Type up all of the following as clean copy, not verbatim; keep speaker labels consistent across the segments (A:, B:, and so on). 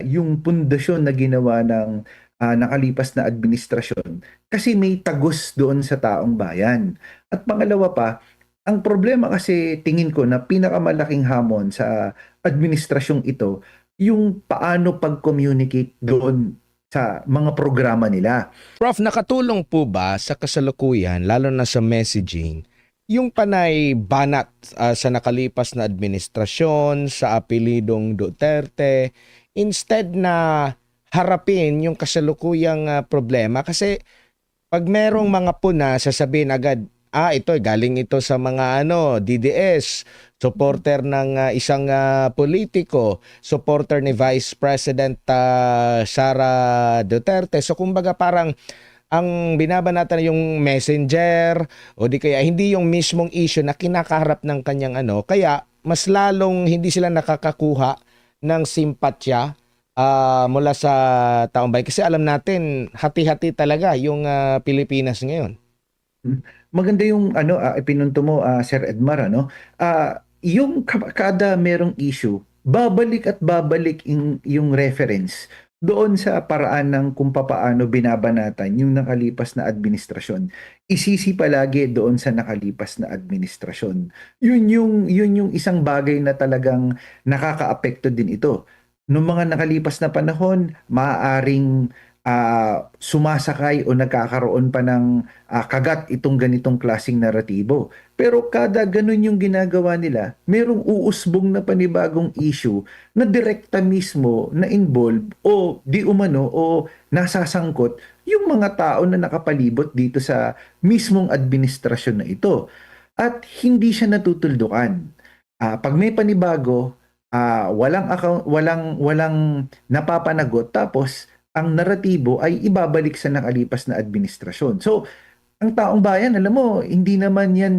A: yung pundasyon na ginawa ng nakalipas na administrasyon kasi may tagos doon sa taong bayan. At pangalawa pa, ang problema kasi tingin ko na pinakamalaking hamon sa administrasyong ito, yung paano pag-communicate doon sa mga programa nila.
B: Prof, nakatulong po ba sa kasalukuyan, lalo na sa messaging, yung panay banat sa nakalipas na administrasyon, sa apelidong Duterte, instead na harapin yung kasalukuyang problema? Kasi pag merong mga puna, sasabihin agad, ito galing ito sa mga DDS, supporter ng isang politiko, supporter ni Vice President Sara Duterte. So kumbaga parang ang binabanatan yung messenger o di kaya hindi yung mismong issue na kinakaharap ng kanyang kaya mas lalong hindi sila nakakakuha ng simpatya mula sa taong bayan kasi alam natin hati-hati talaga yung Pilipinas ngayon.
A: Maganda yung ipinunto mo, Sir Edmar, yung kada merong issue, babalik at babalik yung reference doon sa paraan ng kung papaano binabanatan yung nakalipas na administrasyon. Isisi palagi doon sa nakalipas na administrasyon. Yun yung isang bagay na talagang nakakaapekto din ito. Noong mga nakalipas na panahon, maaaring sumasakay o nagkakaroon pa ng kagat itong ganitong klasing naratibo. Pero kada ganun yung ginagawa nila, merong uusbong na panibagong issue na direkta mismo na involve o di umano o nasasangkot yung mga tao na nakapalibot dito sa mismong administrasyon na ito. At hindi siya natutuldukan. Pag may panibago, walang napapanagot tapos ang naratibo ay ibabalik sa nakalipas na administrasyon. So, ang taong bayan, alam mo, hindi naman yan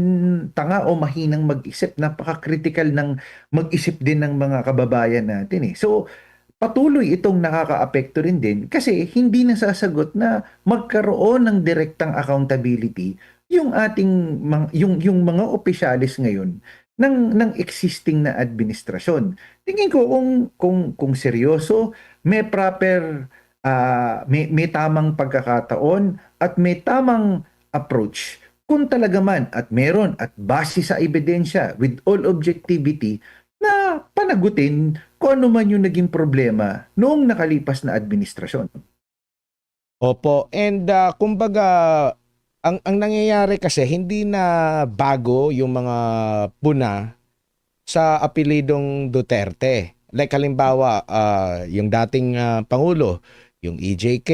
A: tanga o mahinang mag-isip. Napaka-critical ng mag-isip din ng mga kababayan natin eh. So, patuloy itong nakakaapekto rin din kasi hindi nasasagot na magkaroon ng direktang accountability yung ating yung mga opisyalis ngayon ng existing na administrasyon. Tingin ko kung seryoso, may proper may tamang pagkakataon at may tamang approach kung talaga man at meron at base sa ebidensya with all objectivity na panagutin kung ano man yung naging problema noong nakalipas na administrasyon.
B: Opo, and kumbaga ang nangyayari kasi hindi na bago yung mga puna sa apelidong Duterte. Like halimbawa, yung dating Pangulo, yung EJK,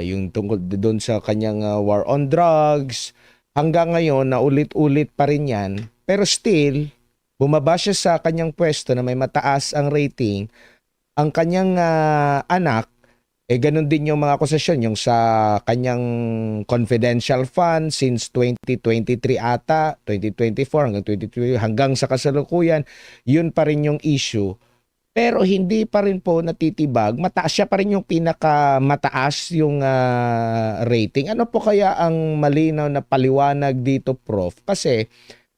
B: yung tungkol doon sa kanyang war on drugs, hanggang ngayon na ulit-ulit pa rin yan. Pero still, bumaba siya sa kanyang pwesto na may mataas ang rating. Ang kanyang anak, ganun din yung mga akusasyon, yung sa kanyang confidential fund since 2023 ata, 2024 hanggang 2023, hanggang sa kasalukuyan, yun pa rin yung issue. Pero hindi pa rin po natitibag, mataas siya pa rin yung pinakamataas yung rating. Ano po kaya ang malinaw na paliwanag dito, Prof? Kasi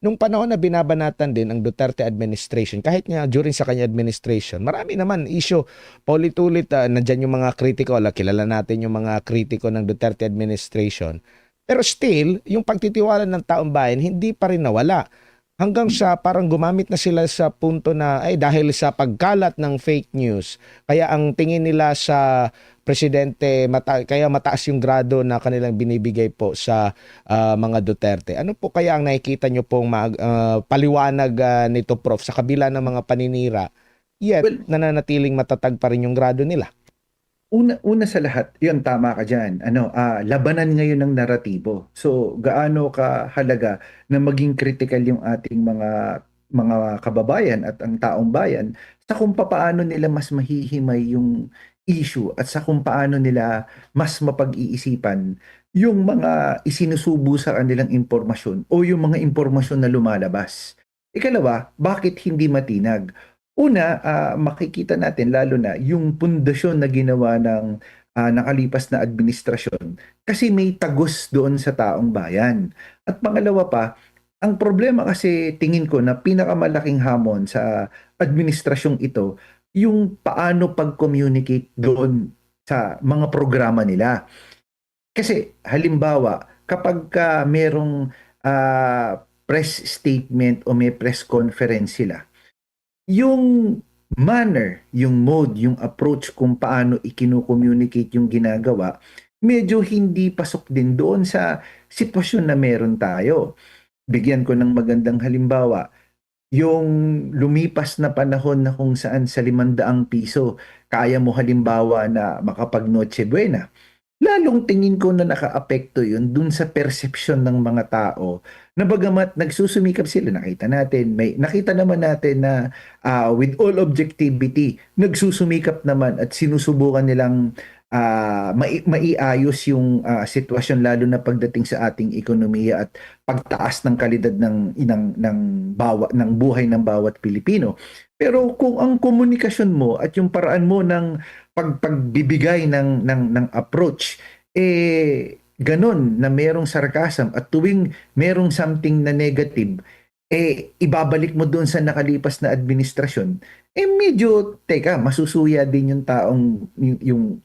B: nung panahon na binabanatan din ang Duterte administration, kahit nga during sa kanya administration, marami naman issue. Paulit-ulit, nandyan yung mga kritiko. Kilala natin yung mga kritiko ng Duterte administration. Pero still, yung pagtitiwala ng taong bayan, hindi pa rin nawala. Hanggang sa parang gumamit na sila sa punto na dahil sa pagkalat ng fake news, kaya ang tingin nila sa presidente, kaya mataas yung grado na kanilang binibigay po sa mga Duterte. Ano po kaya ang nakikita nyo pong paliwanag nito, Prof, sa kabila ng mga paninira, yet
A: Well,
B: nananatiling matatag pa rin yung grado nila?
A: una sa lahat, yun, tama ka dyan. Labanan ngayon ng naratibo. So, gaano kahalaga na maging critical yung ating mga kababayan at ang taong bayan sa kung paano nila mas mahihimay yung issue at sa kung paano nila mas mapag-iisipan yung mga isinusubo sa kanilang impormasyon o yung mga impormasyon na lumalabas. Ikalawa, bakit hindi matinag? Una, makikita natin lalo na yung pundasyon na ginawa ng nakalipas na administrasyon kasi may tagos doon sa taong bayan. At pangalawa pa, ang problema kasi tingin ko na pinakamalaking hamon sa administrasyong ito, yung paano pag-communicate doon sa mga programa nila. Kasi halimbawa, kapag merong press statement o may press conference sila, yung manner, yung mode, yung approach kung paano ikino-communicate yung ginagawa, medyo hindi pasok din doon sa sitwasyon na meron tayo. Bigyan ko ng magandang halimbawa, yung lumipas na panahon na kung saan sa 500 piso, kaya mo halimbawa na makapag Noche Buena. Lalong tingin ko na nakaapekto yun dun sa perception ng mga tao na bagamat nagsusumikap sila, nakita naman natin na with all objectivity, nagsusumikap naman at sinusubukan nilang maiayos yung sitwasyon lalo na pagdating sa ating ekonomiya at pagtaas ng kalidad ng buhay ng bawat Pilipino. Pero kung ang komunikasyon mo at yung paraan mo ng pagbibigay ng approach ganun na merong sarcasm at tuwing merong something na negative ibabalik mo doon sa nakalipas na administrasyon, medyo teka, masusuya din yung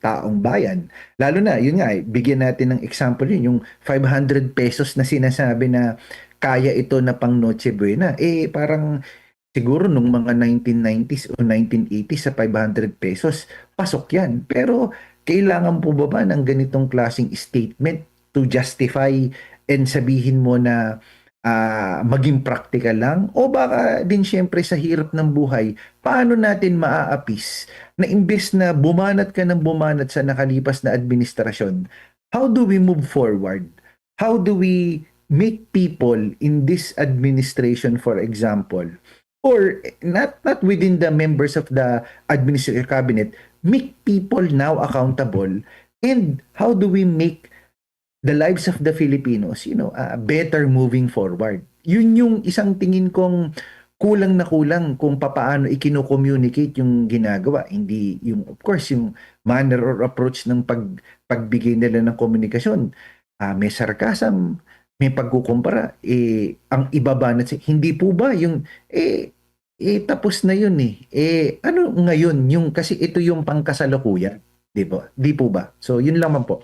A: taong bayan. Lalo na yun nga, bigyan natin ng example yung 500 pesos na sinasabi na kaya ito na pang Noche Buena, parang siguro nung mga 1990s o 1980s sa 500 pesos, pasok yan. Pero kailangan po ba ng ganitong klaseng statement to justify and sabihin mo na maging practical lang? O baka din syempre sa hirap ng buhay, paano natin maaapis na imbes na bumanat ka ng bumanat sa nakalipas na administrasyon, how do we move forward? How do we make people in this administration, for example, or not within the members of the administrative cabinet, make people now accountable, and how do we make the lives of the Filipinos, better moving forward? Yun yung isang tingin kong kulang na kulang kung papaano ikino-communicate yung ginagawa. Hindi yung, of course, yung manner or approach ng pagbigay nila ng komunikasyon. May sarcasm, may pagkukumpara, ang ibabanat, hindi po ba yung, tapos na yun ano ngayon, yung, kasi ito yung pangkasalukuyan, di ba? Di po ba? So, yun lang man po.